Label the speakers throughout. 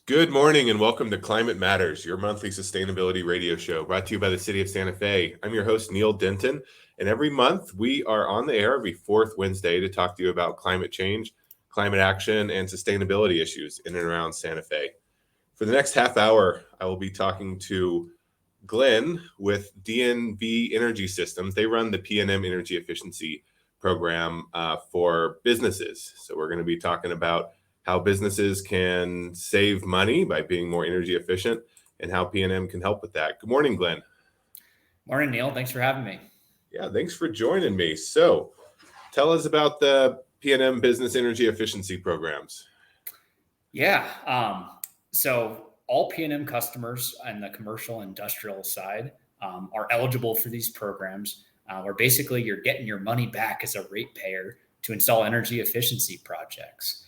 Speaker 1: Good morning and welcome to Climate Matters, your monthly sustainability radio show brought to you by the City of Santa Fe. I'm your host, Neil Denton, and every month we are on the air every fourth Wednesday to talk to you about climate change, climate action, and sustainability issues in and around Santa Fe. For the next half hour, I will be talking to Glenn with DNV Energy Systems. They run the PNM Energy Efficiency Program for businesses. So we're going to be talking about how businesses can save money by being more energy efficient and how PNM can help with that. Good morning, Glenn.
Speaker 2: Morning, Neil. Thanks for having me.
Speaker 1: Yeah, thanks for joining me. So tell us about the PNM Business Energy Efficiency Programs.
Speaker 2: So all PNM customers on the commercial industrial side are eligible for these programs, where basically you're getting your money back as a ratepayer to install energy efficiency projects.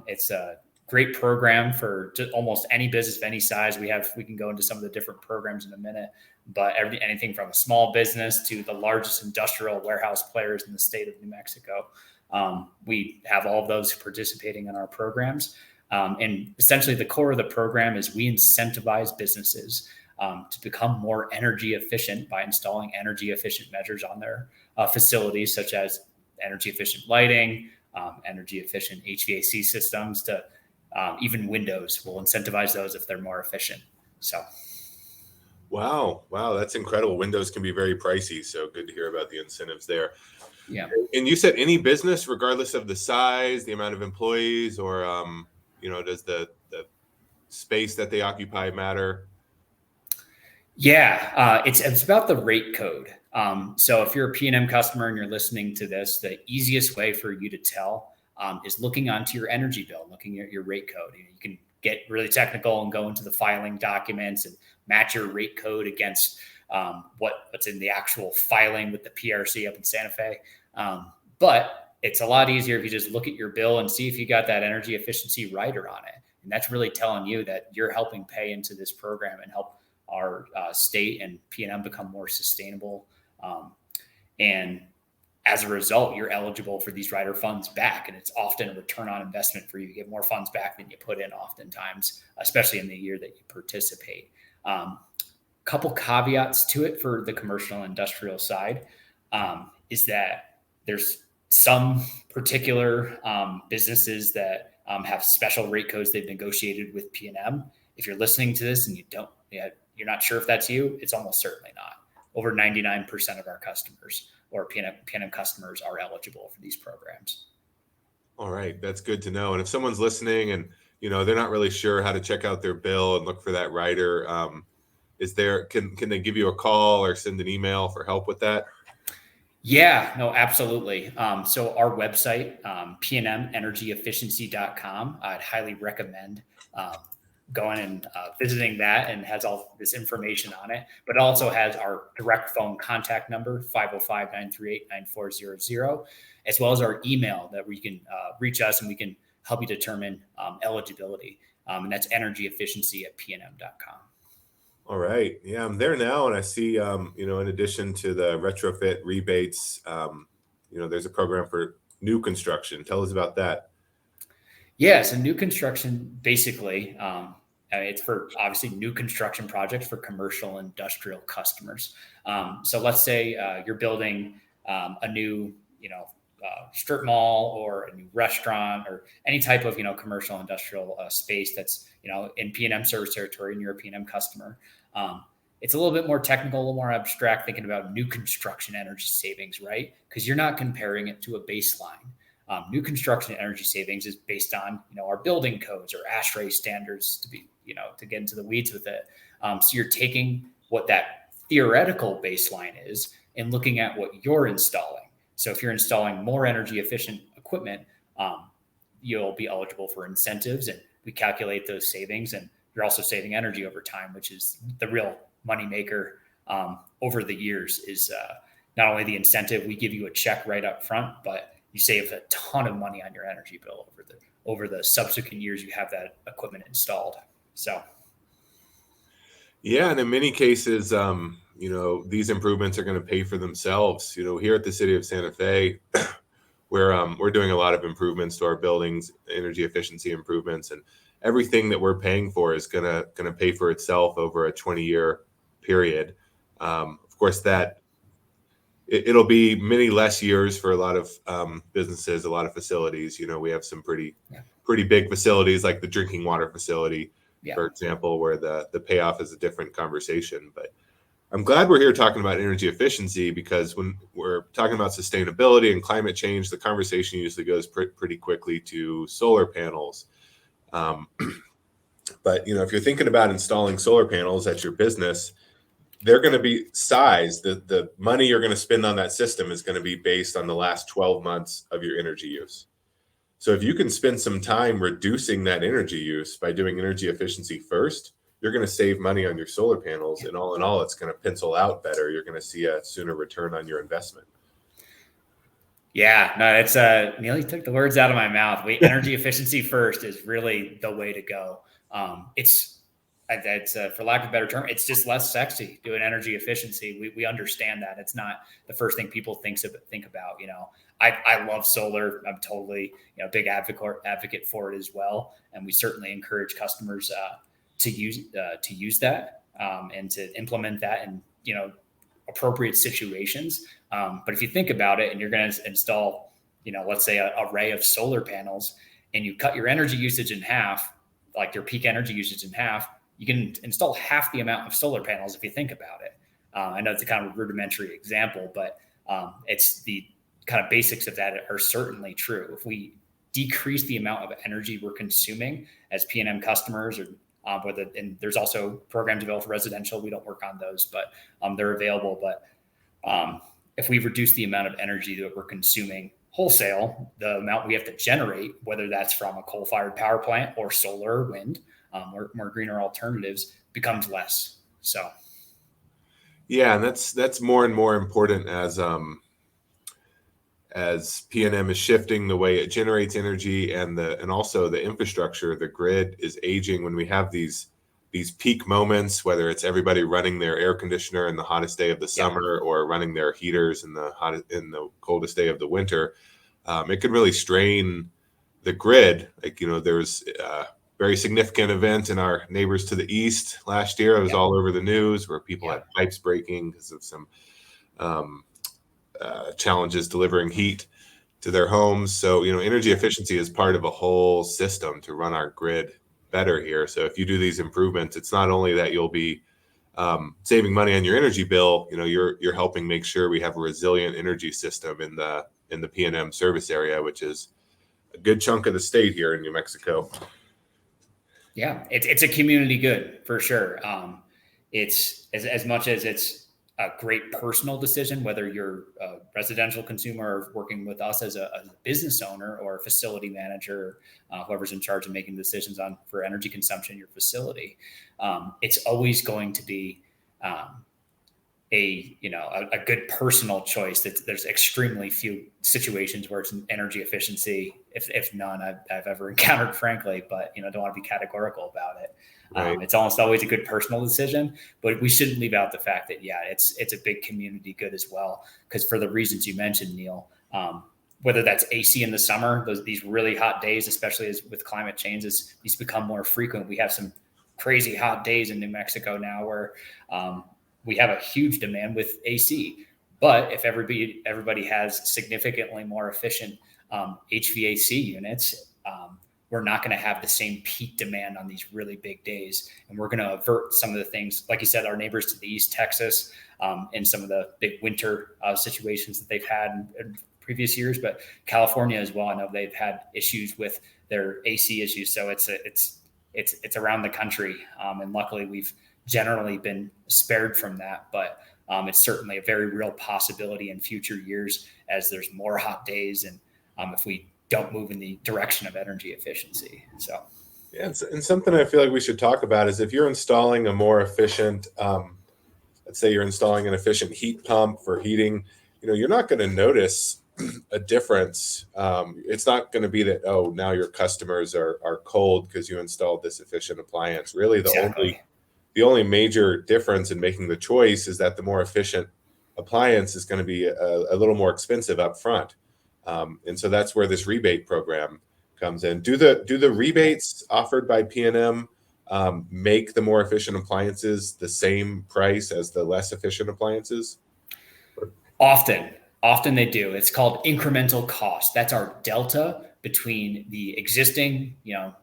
Speaker 2: It's a great program for almost any business of any size. We can go into some of the different programs in a minute, but anything from a small business to the largest industrial warehouse players in the state of New Mexico. We have all of those participating in our programs. And essentially the core of the program is we incentivize businesses to become more energy efficient by installing energy efficient measures on their facilities, such as energy efficient lighting, energy efficient HVAC systems, to even windows. We'll incentivize those if they're more efficient. So.
Speaker 1: Wow, that's incredible. Windows can be very pricey, so good to hear about the incentives there.
Speaker 2: Yeah.
Speaker 1: And you said any business, regardless of the size, the amount of employees, or does the space that they occupy matter?
Speaker 2: Yeah, it's about the rate code. So if you're a PNM customer and you're listening to this, the easiest way for you to tell is looking onto your energy bill, looking at your rate code. You can get really technical and go into the filing documents and match your rate code against what's in the actual filing with the PRC up in Santa Fe. But it's a lot easier if you just look at your bill and see if you got that energy efficiency rider on it. And that's really telling you that you're helping pay into this program and help our state and PNM become more sustainable. And as a result, you're eligible for these rider funds back. And it's often a return on investment for you. You get more funds back than you put in oftentimes, especially in the year that you participate. Couple caveats to it for the commercial and industrial side is that there's some particular businesses that have special rate codes they've negotiated with PNM. If you're listening to this and you're not sure if that's you, it's almost certainly not. Over 99% of our customers or PNM customers are eligible for these programs.
Speaker 1: All right, that's good to know. And if someone's listening and they're not really sure how to check out their bill and look for that rider, can they give you a call or send an email for help with that?
Speaker 2: Yeah, no, absolutely. So our website, pnmenergyefficiency.com, I'd highly recommend going and visiting that, and has all this information on it. But it also has our direct phone contact number, 505-938-9400, as well as our email that we can reach us and we can help you determine eligibility. And that's energyefficiency@pnm.com.
Speaker 1: All right. Yeah, I'm there now, and I see, in addition to the retrofit rebates, there's a program for new construction. Tell us about that.
Speaker 2: Yeah, so new construction, basically, it's for obviously new construction projects for commercial and industrial customers. So let's say you're building a new, strip mall or a new restaurant or any type of, commercial industrial space that's, in PNM service territory and you're a PNM customer. It's a little bit more technical, a little more abstract, thinking about new construction energy savings, right? Because you're not comparing it to a baseline. New construction energy savings is based on, our building codes or ASHRAE standards to get into the weeds with it. So you're taking what that theoretical baseline is and looking at what you're installing. So if you're installing more energy efficient equipment, you'll be eligible for incentives, and we calculate those savings, and you're also saving energy over time, which is the real moneymaker over the years. Is not only the incentive, we give you a check right up front, but you save a ton of money on your energy bill over the subsequent years you have that equipment installed. So,
Speaker 1: yeah, and in many cases, these improvements are going to pay for themselves. Here at the City of Santa Fe, we're doing a lot of improvements to our buildings, energy efficiency improvements, and everything that we're paying for is gonna pay for itself over a 20-year period. Of course, that it'll be many less years for a lot of businesses, a lot of facilities. We have some pretty big facilities like the drinking water facility, for example, where the payoff is a different conversation. But I'm glad we're here talking about energy efficiency, because when we're talking about sustainability and climate change, the conversation usually goes pretty quickly to solar panels. But if you're thinking about installing solar panels at your business, they're going to be sized. The money you're going to spend on that system is going to be based on the last 12 months of your energy use. So if you can spend some time reducing that energy use by doing energy efficiency first, you're going to save money on your solar panels, and all in all, it's going to pencil out better. You're going to see a sooner return on your investment.
Speaker 2: Yeah, no, it's Neil, you took the words out of my mouth. Energy efficiency first is really the way to go. It's for lack of a better term, it's just less sexy doing energy efficiency. We understand that it's not the first thing people think about. I love solar. I'm totally big advocate for it as well, and we certainly encourage customers to use that and to implement that in appropriate situations. But if you think about it, and you're going to install let's say an array of solar panels, and you cut your energy usage in half, like your peak energy usage in half, you can install half the amount of solar panels if you think about it. I know it's a kind of rudimentary example, but it's the kind of basics of that are certainly true. If we decrease the amount of energy we're consuming as P&M customers, or and there's also programs developed for residential. We don't work on those, but they're available. But if we reduce the amount of energy that we're consuming wholesale, the amount we have to generate, whether that's from a coal-fired power plant or solar or wind, or more greener alternatives, becomes less. So,
Speaker 1: yeah, and that's more and more important as P&M is shifting the way it generates energy, and also the infrastructure. The grid is aging. When we have these peak moments, whether it's everybody running their air conditioner in the hottest day of the summer, or running their heaters in the coldest day of the winter, it can really strain the grid. There was a very significant event in our neighbors to the east last year. It was all over the news, where people had pipes breaking because of some challenges delivering heat to their homes. So, energy efficiency is part of a whole system to run our grid better here. So if you do these improvements, it's not only that you'll be saving money on your energy bill, you're helping make sure we have a resilient energy system in the P&M service area, which is a good chunk of the state here in New Mexico.
Speaker 2: Yeah, it's a community good for sure. It's as much as it's a great personal decision, whether you're a residential consumer or working with us as a business owner or a facility manager, whoever's in charge of making decisions for energy consumption in your facility. It's always going to be a good personal choice. There's extremely few situations where it's energy efficiency, if none, I've ever encountered, frankly. But don't want to be categorical about it. Right. It's almost always a good personal decision, but we shouldn't leave out the fact that it's a big community good as well. Because for the reasons you mentioned, Neil, whether that's AC in the summer, these really hot days, especially as with climate change, as these become more frequent. We have some crazy hot days in New Mexico now, where we have a huge demand with AC. But if everybody has significantly more efficient HVAC units, we're not going to have the same peak demand on these really big days. And we're going to avert some of the things, like you said, our neighbors to the east, Texas, and some of the big winter situations that they've had in previous years, but California as well. I know they've had issues with their AC issues. So it's around the country. And luckily we've generally been spared from that, but it's certainly a very real possibility in future years as there's more hot days, and if we don't move in the direction of energy efficiency. So,
Speaker 1: yeah, and something I feel like we should talk about is if you're installing a more efficient, let's say you're installing an efficient heat pump for heating, you're not going to notice a difference. It's not going to be that, now your customers are cold because you installed this efficient appliance. Really, the only major difference in making the choice is that the more efficient appliance is going to be a little more expensive up front. And so that's where this rebate program comes in. Do the rebates offered by PNM make the more efficient appliances the same price as the less efficient appliances?
Speaker 2: Often they do. It's called incremental cost. That's our delta between the existing,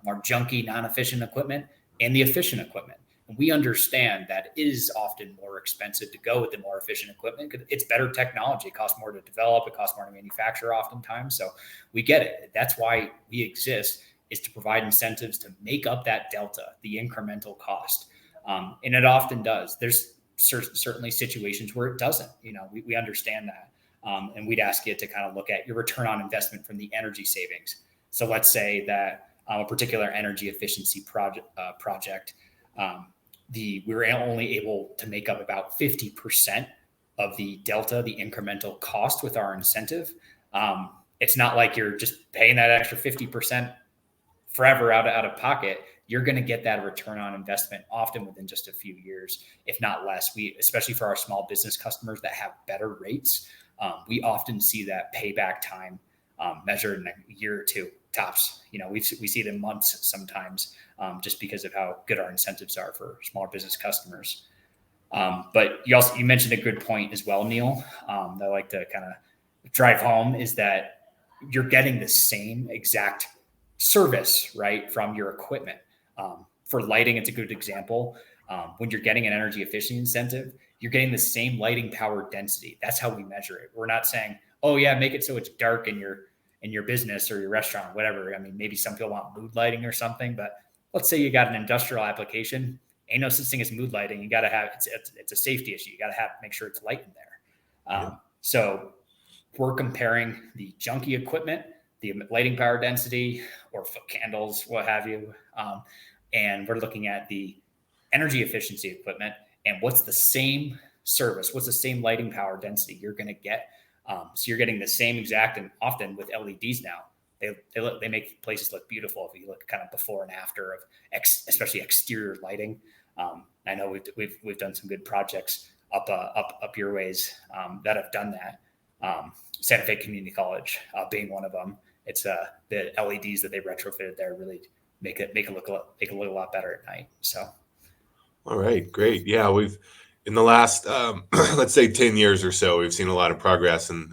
Speaker 2: more junky, non-efficient equipment and the efficient equipment. And we understand that it is often more expensive to go with the more efficient equipment because it's better technology. It costs more to develop. It costs more to manufacture oftentimes. So we get it. That's why we exist, is to provide incentives to make up that delta, the incremental cost. And it often does. There's certainly situations where it doesn't. We understand that. And we'd ask you to kind of look at your return on investment from the energy savings. So let's say that a particular energy efficiency project, we were only able to make up about 50% of the delta, the incremental cost with our incentive. It's not like you're just paying that extra 50% forever out of pocket. You're going to get that return on investment often within just a few years, if not less. Especially for our small business customers that have better rates, we often see that payback time measured in a year or two tops. We see it in months sometimes, just because of how good our incentives are for small business customers. But you mentioned a good point as well, Neil, that I like to kind of drive home, is that you're getting the same exact service, right, from your equipment. For lighting, it's a good example. When you're getting an energy efficiency incentive, you're getting the same lighting power density. That's how we measure it. We're not saying, oh yeah, make it so it's dark in your business or your restaurant, whatever. I mean, maybe some people want mood lighting or something, but let's say you got an industrial application, ain't no such thing as mood lighting. You got to have, it's a safety issue. You got to make sure it's light in there. So we're comparing the junky equipment, the lighting power density or foot candles, what have you. And we're looking at the energy efficiency equipment and what's the same service, what's the same lighting power density you're going to get. So you're getting the same exact, and often with LEDs now, they make places look beautiful if you look kind of before and after of especially exterior lighting. I know we've done some good projects up your ways that have done that. Santa Fe Community College being one of them. It's the LEDs that they retrofitted there really make it look a lot better at night. So,
Speaker 1: all right, great. Yeah, we've in the last let's say 10 years or so, we've seen a lot of progress in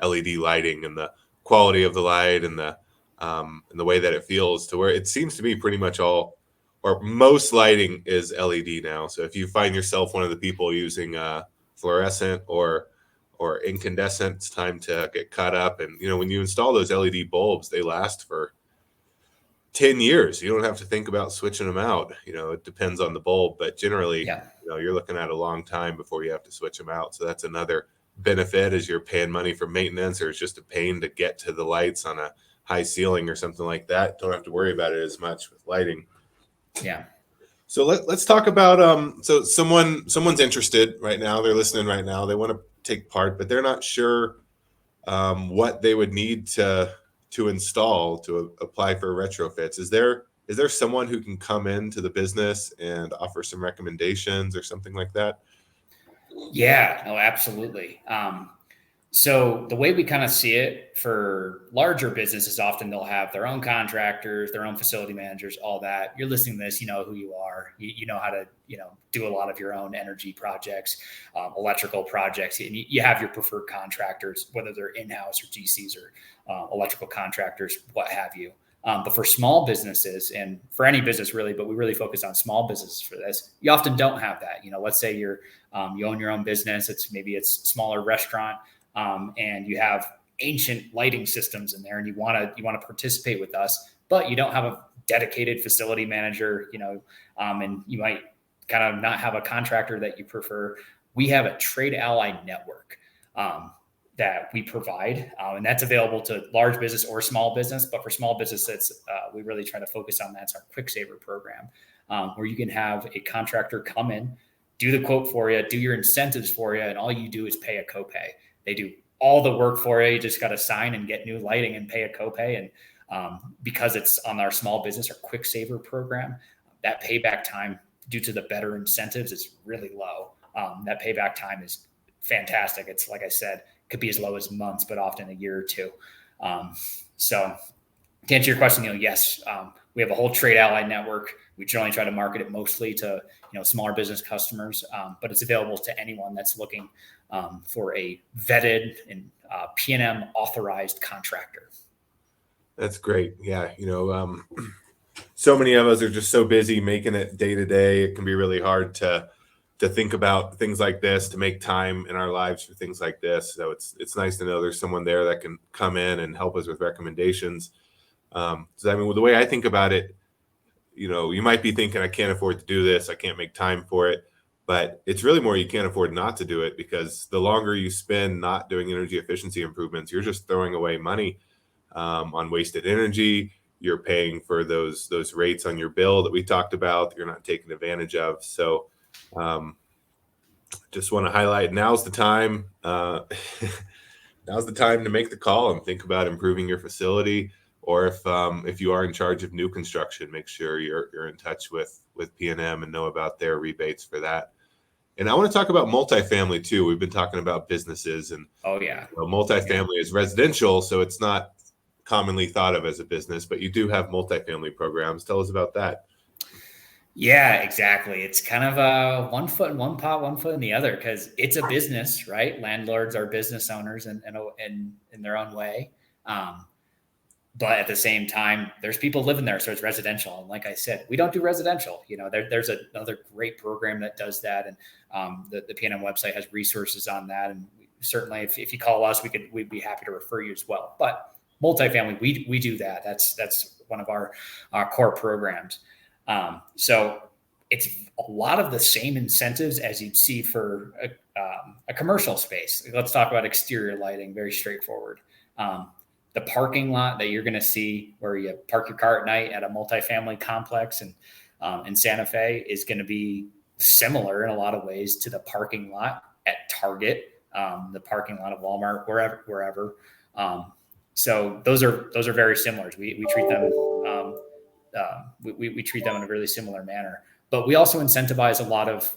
Speaker 1: LED lighting and the quality of the light and the way that it feels, to where it seems to be pretty much all or most lighting is LED now. So if you find yourself one of the people using fluorescent or incandescent, it's time to get caught up. And when you install those LED bulbs, they last for 10 years. You don't have to think about switching them out. It depends on the bulb, but generally, you're looking at a long time before you have to switch them out. So that's another benefit, is you're paying money for maintenance, or it's just a pain to get to the lights on a high ceiling or something like that. Don't have to worry about it as much with lighting.
Speaker 2: Yeah.
Speaker 1: So let's talk about so someone's interested right now. They're listening right now. They want to take part, but they're not sure what they would need to install to apply for retrofits. Is there someone who can come into the business and offer some recommendations or something like that?
Speaker 2: Yeah, no, absolutely. So the way we kind of see it for larger businesses, often they'll have their own contractors, their own facility managers, all that. You're listening to this, you know who you are. You know how to, do a lot of your own energy projects, electrical projects, and you have your preferred contractors, whether they're in-house or GCs or electrical contractors, what have you. But for small businesses, and for any business really, but we really focus on small businesses for this, you often don't have that. Let's say you own your own business. It's a smaller restaurant. And you have ancient lighting systems in there, and you want to participate with us, but you don't have a dedicated facility manager, and you might kind of not have a contractor that you prefer. We have a trade ally network that we provide, and that's available to large business or small business. But for small businesses, we really try to focus on that. It's our Quick Saver program, where you can have a contractor come in, do the quote for you, do your incentives for you, and all you do is pay a copay. They do all the work for you. You just got to sign and get new lighting and pay a copay. And because it's on our small business or Quick Saver program, that payback time, due to the better incentives, is really low. That payback time is fantastic. It's, like I said, could be as low as months, but often a year or two. So to answer your question, yes, we have a whole trade ally network. We generally try to market it mostly to smaller business customers, but it's available to anyone that's looking for a vetted and P&M authorized contractor.
Speaker 1: That's great. Yeah, so many of us are just so busy making it day to day. It can be really hard to think about things like this, to make time in our lives for things like this. So it's nice to know there's someone there that can come in and help us with recommendations. So the way I think about it, you might be thinking, I can't afford to do this, I can't make time for it, but it's really more, you can't afford not to do it, because the longer you spend not doing energy efficiency improvements, you're just throwing away money on wasted energy. You're paying for those rates on your bill that we talked about that you're not taking advantage of. So just want to highlight, now's the time. Now's the time to make the call and think about improving your facility. Or if you are in charge of new construction, make sure you're in touch with P&M and know about their rebates for that. And I want to talk about multifamily too. We've been talking about businesses, and multifamily is residential, so it's not commonly thought of as a business, but you do have multifamily programs. Tell us about that.
Speaker 2: Yeah, exactly. It's kind of one foot in one pot, one foot in the other, because it's a business, right? Landlords are business owners in their own way. But at the same time, there's people living there, so it's residential. And like I said, we don't do residential. There's another great program that does that, and the P&M website has resources on that. And certainly, if you call us, we'd be happy to refer you as well. But multifamily, we do that. That's one of our core programs. So it's a lot of the same incentives as you'd see for a commercial space. Let's talk about exterior lighting. Very straightforward. The parking lot that you're going to see where you park your car at night at a multifamily complex in Santa Fe is going to be similar in a lot of ways to the parking lot at Target, the parking lot of Walmart, wherever. So those are very similar. We treat them we treat them in a really similar manner. But we also incentivize a lot of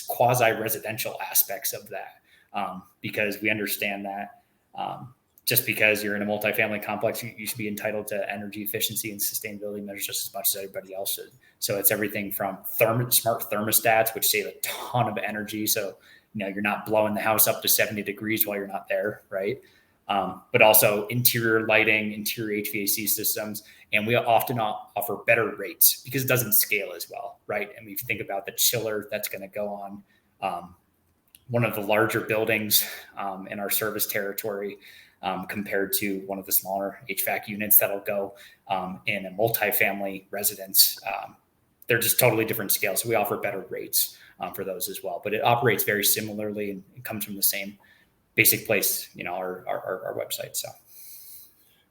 Speaker 2: quasi-residential aspects of that because we understand that. Just because you're in a multifamily complex, you should be entitled to energy efficiency and sustainability measures just as much as everybody else should. So it's everything from smart thermostats, which save a ton of energy. So, you're not blowing the house up to 70 degrees while you're not there, right? But also interior lighting, interior HVAC systems. And we often offer better rates because it doesn't scale as well, right? And if you think about the chiller that's going to go on one of the larger buildings in our service territory, compared to one of the smaller HVAC units that'll go in a multifamily residence. They're just totally different scales. So we offer better rates for those as well. But it operates very similarly and it comes from the same basic place, our website. So.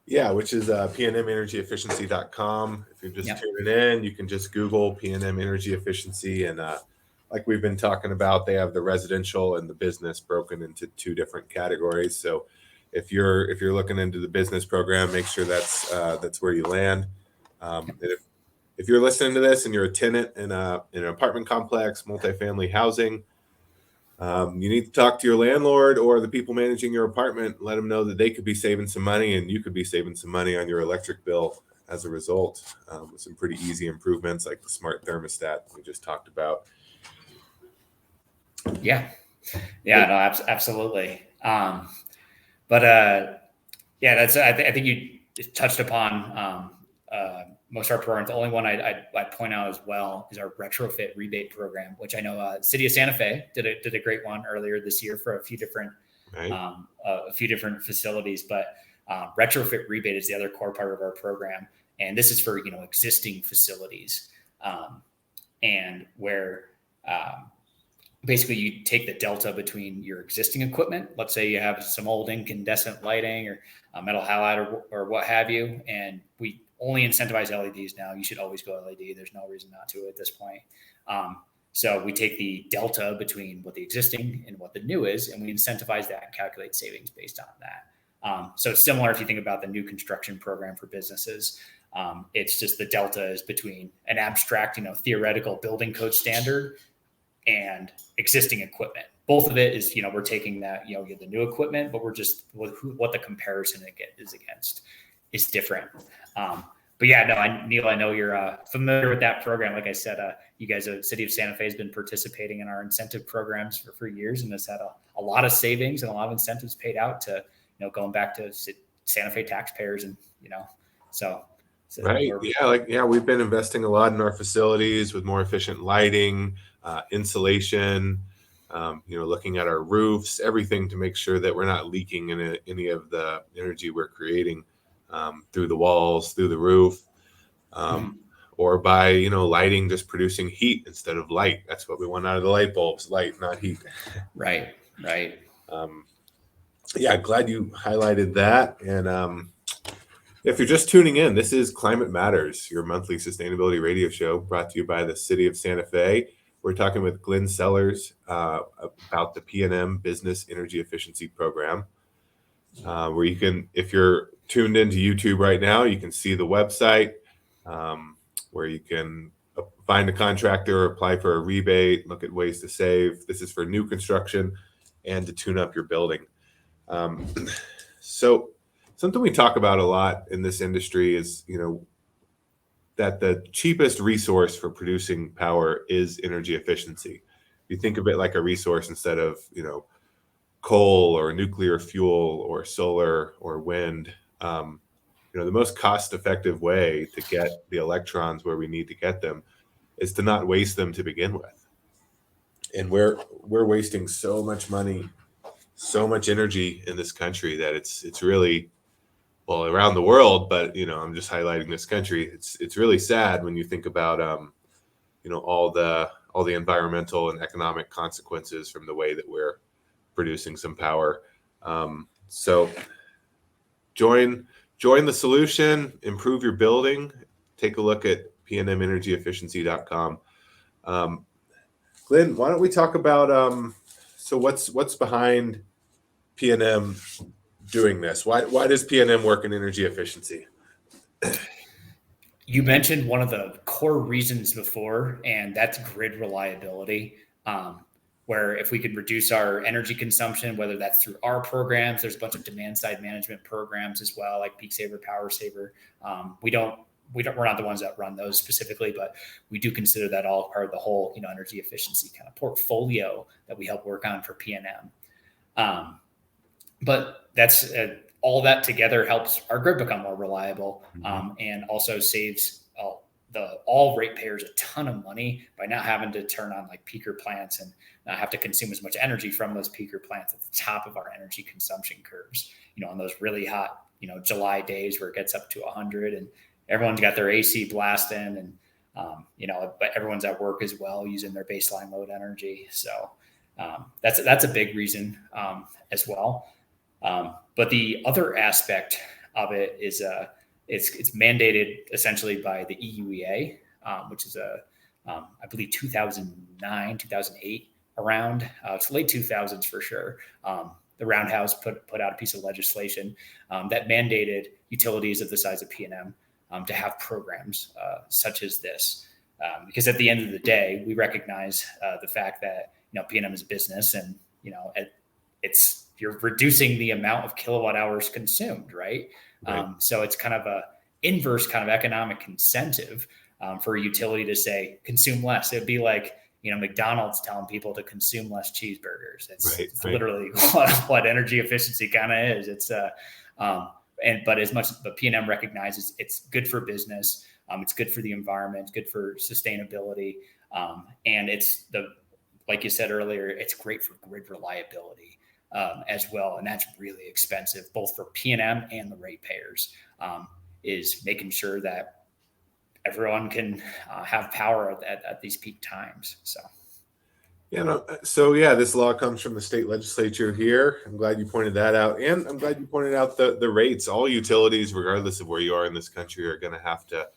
Speaker 1: Yeah, which is pnmenergyefficiency.com. If you're just tuning in, you can just Google P&M Energy Efficiency. And like we've been talking about, they have the residential and the business broken into two different categories. So if you're looking into the business program, make sure that's where you land. If you're listening to this and you're a tenant in an apartment complex, multifamily housing, you need to talk to your landlord or the people managing your apartment. Let them know that they could be saving some money, and you could be saving some money on your electric bill as a result. With some pretty easy improvements like the smart thermostat we just talked about.
Speaker 2: No, absolutely. But that's I think you touched upon most of our programs. The only one I'd point out as well is our retrofit rebate program, which I know City of Santa Fe did a great one earlier this year for a few different facilities. But retrofit rebate is the other core part of our program, and this is for existing facilities, and where basically you take the delta between your existing equipment. Let's say you have some old incandescent lighting or metal halide or what have you, and we only incentivize LEDs now. You should always go LED. There's no reason not to at this point. So we take the delta between what the existing and what the new is, and we incentivize that and calculate savings based on that. So it's similar if you think about the new construction program for businesses. It's just the delta is between an abstract, theoretical building code standard and existing equipment. both of it is, we're taking that, the new equipment, but we're just what the comparison is against is different. But yeah, no, Neil, I know you're familiar with that program. Like I said, you guys at City of Santa Fe has been participating in our incentive programs for years, and has had a lot of savings and a lot of incentives paid out to, going back to Santa Fe taxpayers, and so
Speaker 1: right, we've been investing a lot in our facilities with more efficient lighting, insulation. Looking at our roofs, everything to make sure that we're not leaking in any of the energy we're creating through the walls, through the roof, or by, lighting, just producing heat instead of light. That's what we want out of the light bulbs, light, not heat.
Speaker 2: Right.
Speaker 1: Glad you highlighted that. And if you're just tuning in, this is Climate Matters, your monthly sustainability radio show brought to you by the City of Santa Fe. We're talking with Glenn Sellers about the PNM Business Energy Efficiency Program, where you can, if you're tuned into YouTube right now, you can see the website where you can find a contractor, apply for a rebate, look at ways to save. This is for new construction and to tune up your building. So something we talk about a lot in this industry is, that the cheapest resource for producing power is energy efficiency. You think of it like a resource instead of, coal or nuclear fuel or solar or wind. The most cost-effective way to get the electrons where we need to get them is to not waste them to begin with. And we're wasting so much money, so much energy in this country that it's really, well, around the world, but I'm just highlighting this country. It's really sad when you think about all the environmental and economic consequences from the way that we're producing some power. So join the solution, improve your building. Take a look at pnmenergyefficiency.com. Glenn, why don't we talk about so what's behind PNM doing this? Why does PNM work in energy efficiency?
Speaker 2: You mentioned one of the core reasons before, and that's grid reliability. Where if we could reduce our energy consumption, whether that's through our programs, there's a bunch of demand side management programs as well, like Peak Saver, Power Saver. We're not the ones that run those specifically, but we do consider that all part of the whole, energy efficiency kind of portfolio that we help work on for PNM. But that's all that together helps our grid become more reliable, and also saves all ratepayers a ton of money by not having to turn on like peaker plants and not have to consume as much energy from those peaker plants at the top of our energy consumption curves. On those really hot, July days where it gets up to 100 and everyone's got their AC blasting, and but everyone's at work as well using their baseline load energy. So that's a big reason as well. But the other aspect of it is it's mandated essentially by the EUEA, which is I believe 2009, 2008 around. It's late 2000s for sure. The Roundhouse put out a piece of legislation that mandated utilities of the size of PNM to have programs such as this. Because at the end of the day, we recognize the fact that PNM is a business, and you're reducing the amount of kilowatt hours consumed, right? So it's kind of a inverse kind of economic incentive for a utility to say consume less. It'd be like McDonald's telling people to consume less cheeseburgers. It's literally what energy efficiency kind of is. It's but PNM recognizes it's good for business. It's good for the environment. It's good for sustainability, and like you said earlier, it's great for grid reliability. As well. And that's really expensive, both for PNM and the ratepayers, is making sure that everyone can have power at these peak times. So
Speaker 1: this law comes from the state legislature here. I'm glad you pointed that out. And I'm glad you pointed out the rates. All utilities, regardless of where you are in this country, are going to have to,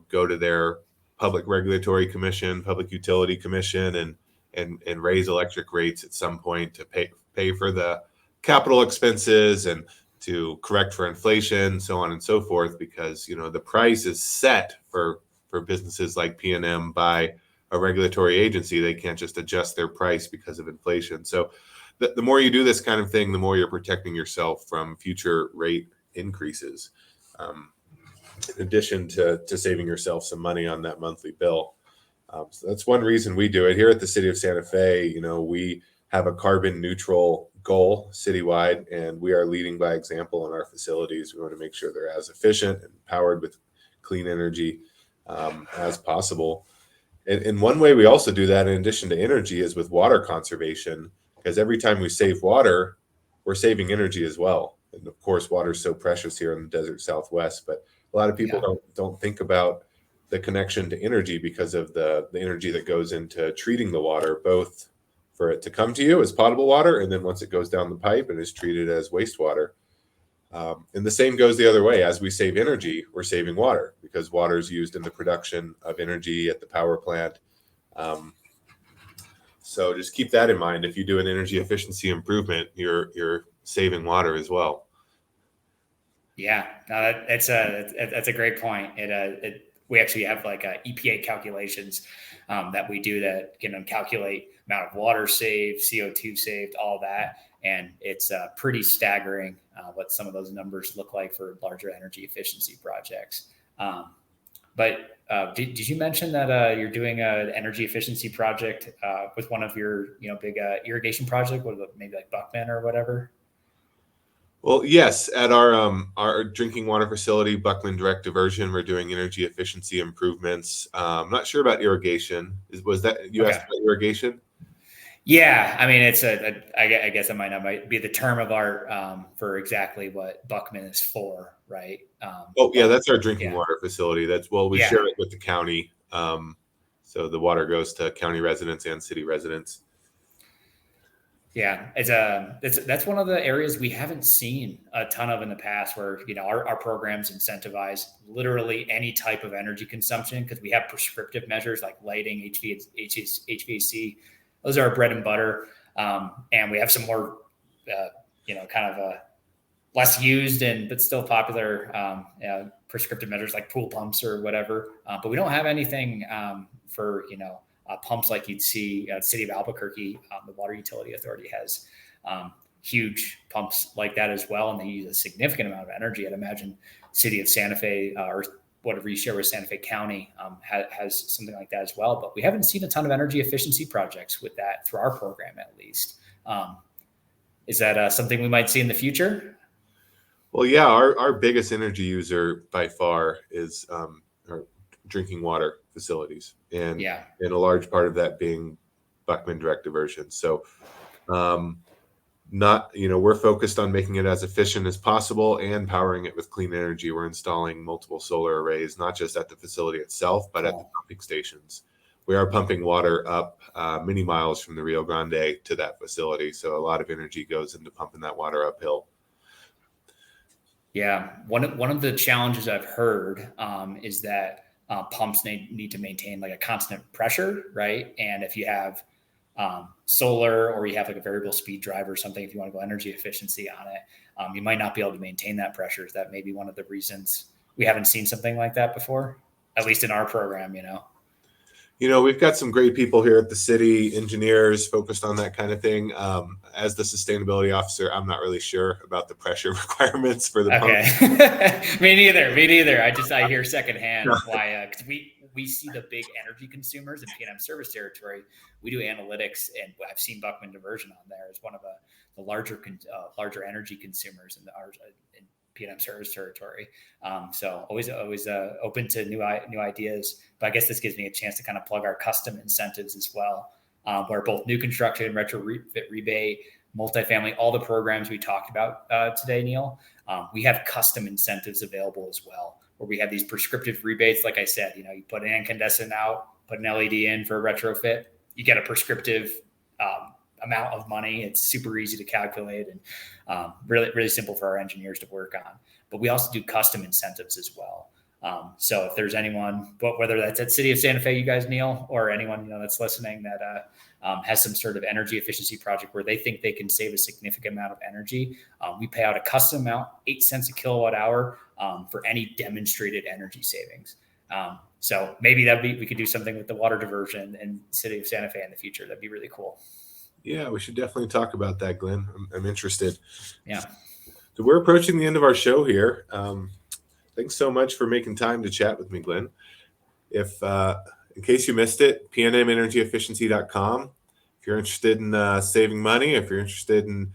Speaker 1: go to their Public Regulatory Commission, Public Utility Commission, and raise electric rates at some point to pay for the capital expenses and to correct for inflation, so on and so forth, because the price is set for businesses like PNM by a regulatory agency. They can't just adjust their price because of inflation. So the more you do this kind of thing, the more you're protecting yourself from future rate increases, in addition to saving yourself some money on that monthly bill. So that's one reason we do it here at the City of Santa Fe. We have a carbon neutral goal citywide, and we are leading by example in our facilities. We want to make sure they're as efficient and powered with clean energy as possible. And one way we also do that, in addition to energy, is with water conservation, because every time we save water, we're saving energy as well. And of course, water is so precious here in the desert Southwest, but a lot of people don't think about the connection to energy because of the energy that goes into treating the water, both for it to come to you as potable water, and then once it goes down the pipe and is treated as wastewater. And the same goes the other way. As we save energy, we're saving water, because water is used in the production of energy at the power plant. So just keep that in mind. If you do an energy efficiency improvement, you're saving water as well.
Speaker 2: Yeah, no, that's a great point. We actually have like EPA calculations that we do that can calculate amount of water saved, CO2 saved, all that. And it's pretty staggering what some of those numbers look like for larger energy efficiency projects. But did you mention that you're doing an energy efficiency project with one of your big irrigation project, maybe like Buckman or whatever?
Speaker 1: Well, yes, at our drinking water facility, Buckman Direct Diversion, we're doing energy efficiency improvements. I'm not sure about irrigation. Was that you asked about irrigation?
Speaker 2: Yeah, I mean, it's I guess it might be the term of art for exactly what Buckman is for, right?
Speaker 1: That's our drinking water facility. We share it with the county, so the water goes to county residents and city residents.
Speaker 2: Yeah, that's one of the areas we haven't seen a ton of in the past, where our programs incentivize literally any type of energy consumption, because we have prescriptive measures like lighting, HVAC. Those are our bread and butter, and we have some more, kind of less used but still popular prescriptive measures like pool pumps or whatever. But we don't have anything for pumps like you'd see at City of Albuquerque. The Water Utility Authority has huge pumps like that as well, and they use a significant amount of energy. I'd imagine City of Santa Fe or whatever you share with Santa Fe County has something like that as well. But we haven't seen a ton of energy efficiency projects with that through our program, at least. Is that something we might see in the future?
Speaker 1: Well, yeah, our biggest energy user by far is our drinking water facilities, and a large part of that being Buckman Direct Diversion. So we're focused on making it as efficient as possible and powering it with clean energy. We're installing multiple solar arrays, not just at the facility itself, but at the pumping stations. We are pumping water up many miles from the Rio Grande to that facility, so a lot of energy goes into pumping that water uphill.
Speaker 2: Yeah, one of the challenges I've heard is that pumps need to maintain like a constant pressure, right? And if you have solar, or you have like a variable speed drive or something, if you want to go energy efficiency on it, you might not be able to maintain that pressure. Is that maybe one of the reasons we haven't seen something like that before, at least in our program?
Speaker 1: We've got some great people here at the city, engineers focused on that kind of thing. As the sustainability officer, I'm not really sure about the pressure requirements for the pump.
Speaker 2: Me neither. I hear secondhand why, because we see the big energy consumers in PNM service territory. We do analytics, and I've seen Buckman Diversion on there as one of the larger energy consumers in PNM service territory. So always open to new ideas. But I guess this gives me a chance to kind of plug our custom incentives as well, where both new construction, retrofit rebate, multifamily, all the programs we talked about today, Neil, we have custom incentives available as well, where we have these prescriptive rebates. Like I said, you put an incandescent out, put an LED in for a retrofit, you get a prescriptive amount of money. It's super easy to calculate and really, really simple for our engineers to work on. But we also do custom incentives as well. So if there's anyone, but whether that's at City of Santa Fe, you guys, Neil, or anyone that's listening that has some sort of energy efficiency project where they think they can save a significant amount of energy, we pay out a custom amount, 8 cents a kilowatt hour, for any demonstrated energy savings. So maybe we could do something with the water diversion in the city of Santa Fe in the future. That'd be really cool.
Speaker 1: Yeah, we should definitely talk about that, Glenn. I'm interested.
Speaker 2: Yeah.
Speaker 1: So we're approaching the end of our show here. Thanks so much for making time to chat with me, Glenn. If in case you missed it, pnmenergyefficiency.com. If you're interested in saving money, if you're interested in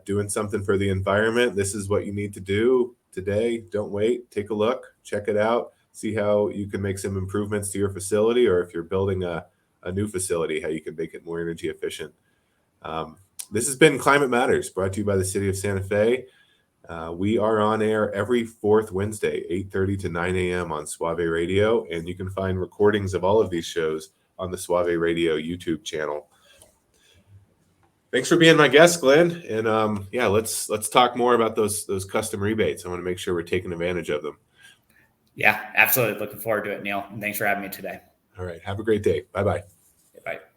Speaker 1: doing something for the environment, this is what you need to do today. Don't wait. Take a look. Check it out. See how you can make some improvements to your facility, or if you're building a new facility, how you can make it more energy efficient. This has been Climate Matters, brought to you by the City of Santa Fe. We are on air every fourth Wednesday, 8:30 to 9 a.m. on Suave Radio, and you can find recordings of all of these shows on the Suave Radio YouTube channel. Thanks for being my guest, Glenn. And yeah, let's talk more about those custom rebates. I want to make sure we're taking advantage of them.
Speaker 2: Yeah, absolutely. Looking forward to it, Neil. And thanks for having me today.
Speaker 1: All right. Have a great day. Bye-bye.
Speaker 2: Bye.